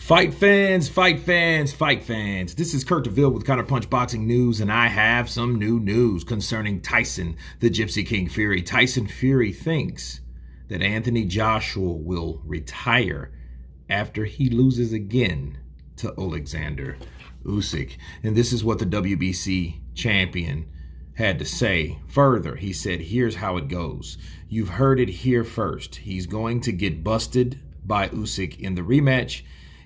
Fight fans, fight fans, fight fans. This is Kurt DeVille with Counterpunch Boxing News, and I have some new news concerning Tyson, the Gypsy King Fury. Tyson Fury thinks that Anthony Joshua will retire after he loses again to Oleksandr Usyk. And this is what the WBC champion had to say. Further, he said, here's how it goes. You've heard it here first. He's going to get busted by Usyk in the rematch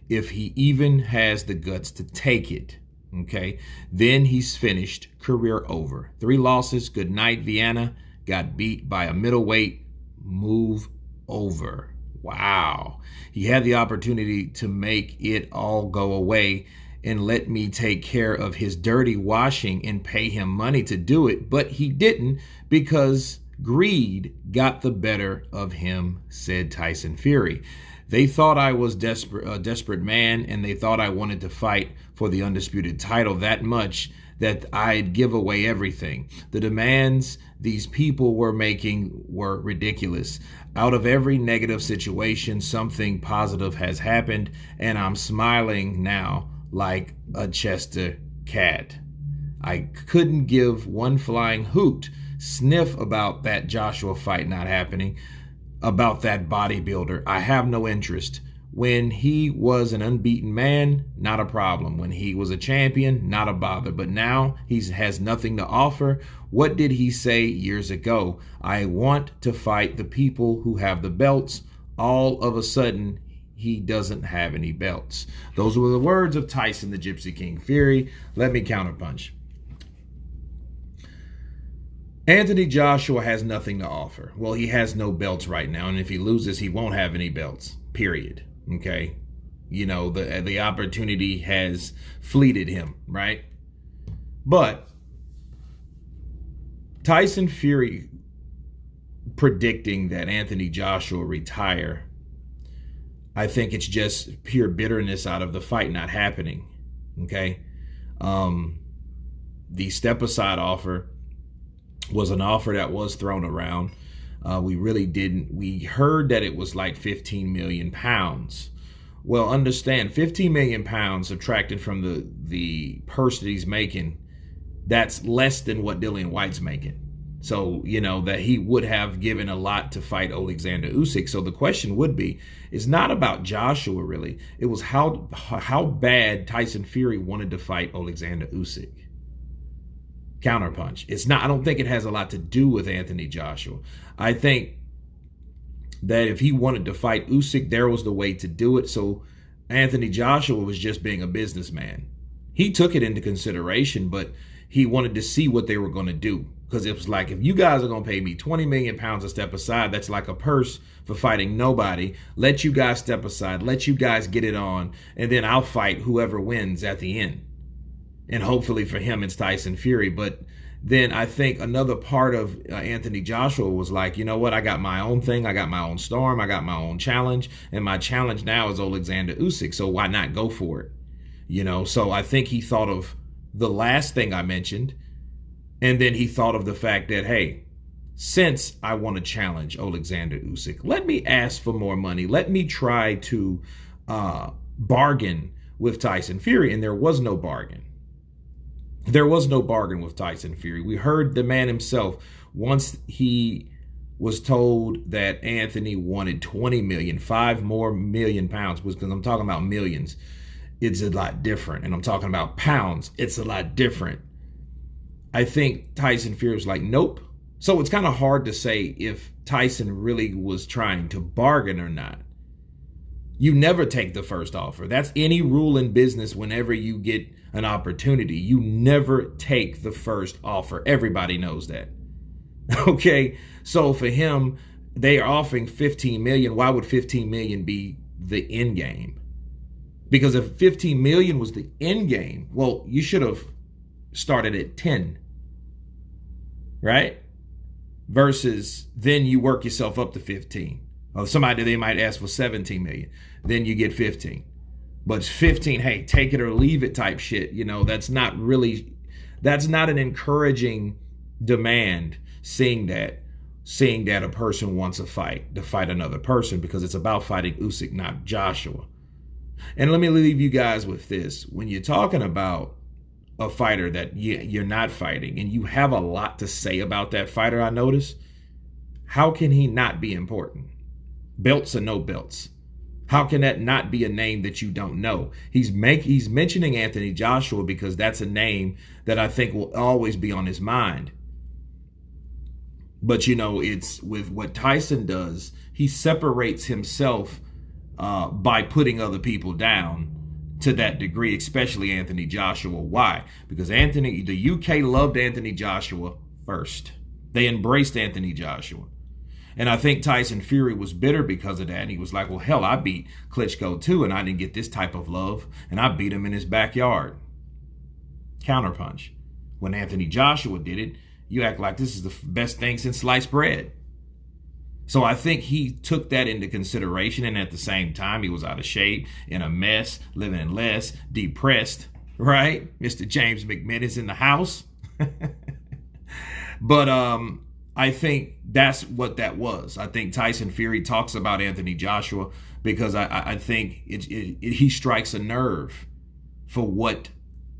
if he even has the guts to take it. Okay, then he's finished, career over. 3 losses, good night, Vienna. Got beat by a middleweight, move over. Wow. He had the opportunity to make it all go away and let me take care of his dirty washing and pay him money to do it, but he didn't because greed got the better of him, said Tyson Fury. They thought I was a desperate man, and they thought I wanted to fight for the undisputed title that much that I'd give away everything. The demands these people were making were ridiculous. Out of every negative situation, something positive has happened, and I'm smiling now like a Chester cat. I couldn't give one flying hoot, sniff about that Joshua fight not happening, about that bodybuilder. I have no interest. When he was an unbeaten man, not a problem. When he was a champion, not a bother. But now he has nothing to offer. What did he say years ago? I want to fight the people who have the belts. All of a sudden, he doesn't have any belts. Those were the words of Tyson, the Gypsy King Fury. Let me counterpunch. Anthony Joshua has nothing to offer. Well, he has no belts right now, and if he loses, he won't have any belts, period. Okay? You know, the opportunity has fleeted him, right? But Tyson Fury predicting that Anthony Joshua retire, I think it's just pure bitterness out of the fight not happening, okay? The step-aside offer was an offer that was thrown around. We heard that it was like 15 million pounds. Well, understand, 15 million pounds subtracted from the purse that he's making, that's less than what Dillian White's making. So, you know, that he would have given a lot to fight Oleksandr Usyk. So the question would be, it's not about Joshua really. It was how bad Tyson Fury wanted to fight Oleksandr Usyk. Counterpunch. It's not, I don't think it has a lot to do with Anthony Joshua. I think that if he wanted to fight Usyk, there was the way to do it. So Anthony Joshua was just being a businessman. He took it into consideration, but he wanted to see what they were going to do. Because it was like, if you guys are going to pay me 20 million pounds to step aside, that's like a purse for fighting nobody. Let you guys step aside. Let you guys get it on. And then I'll fight whoever wins at the end. And hopefully for him, it's Tyson Fury. But then I think another part of Anthony Joshua was like, you know what? I got my own thing. I got my own storm. I got my own challenge. And my challenge now is Oleksandr Usyk. So why not go for it? You know, so I think he thought of the last thing I mentioned. And then he thought of the fact that, hey, since I want to challenge Oleksandr Usyk, let me ask for more money. Let me try to bargain with Tyson Fury. And there was no bargain. There was no bargain with Tyson Fury. We heard the man himself, once he was told that Anthony wanted 20 million, 5 more million pounds, because I'm talking about millions, it's a lot different. And I'm talking about pounds, it's a lot different. I think Tyson Fury was like, nope. So it's kind of hard to say if Tyson really was trying to bargain or not. You never take the first offer. That's any rule in business. Whenever you get an opportunity, you never take the first offer. Everybody knows that. Okay, so for him, they are offering 15 million. Why would 15 million be the end game? Because if 15 million was the end game, well, you should have started at 10, right? Versus then you work yourself up to 15. Or somebody, they might ask for 17 million. Then you get 15. But it's 15, hey, take it or leave it type shit. You know, that's not an encouraging demand, seeing that a person wants to fight another person, because it's about fighting Usyk, not Joshua. And let me leave you guys with this. When you're talking about a fighter that you're not fighting and you have a lot to say about that fighter, I notice, how can he not be important? Belts or no belts? How can that not be a name that you don't know? He's mentioning Anthony Joshua because that's a name that I think will always be on his mind. But, you know, it's with what Tyson does, he separates himself by putting other people down to that degree, especially Anthony Joshua. Why? Because the UK loved Anthony Joshua first. They embraced Anthony Joshua. And I think Tyson Fury was bitter because of that. And he was like, well, hell, I beat Klitschko too, and I didn't get this type of love. And I beat him in his backyard. Counterpunch. When Anthony Joshua did it, you act like this is the best thing since sliced bread. So I think he took that into consideration. And at the same time, he was out of shape, in a mess, living in less, depressed, right? Mr. James McMahon in the house. But I think that's what that was. I think Tyson Fury talks about Anthony Joshua because I think he strikes a nerve for what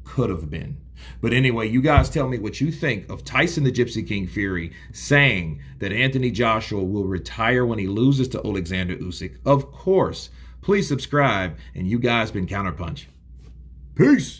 could have been. But anyway, you guys tell me what you think of Tyson the Gypsy King Fury saying that Anthony Joshua will retire when he loses to Oleksandr Usyk. Of course, please subscribe, and you guys been Counterpunch. Peace.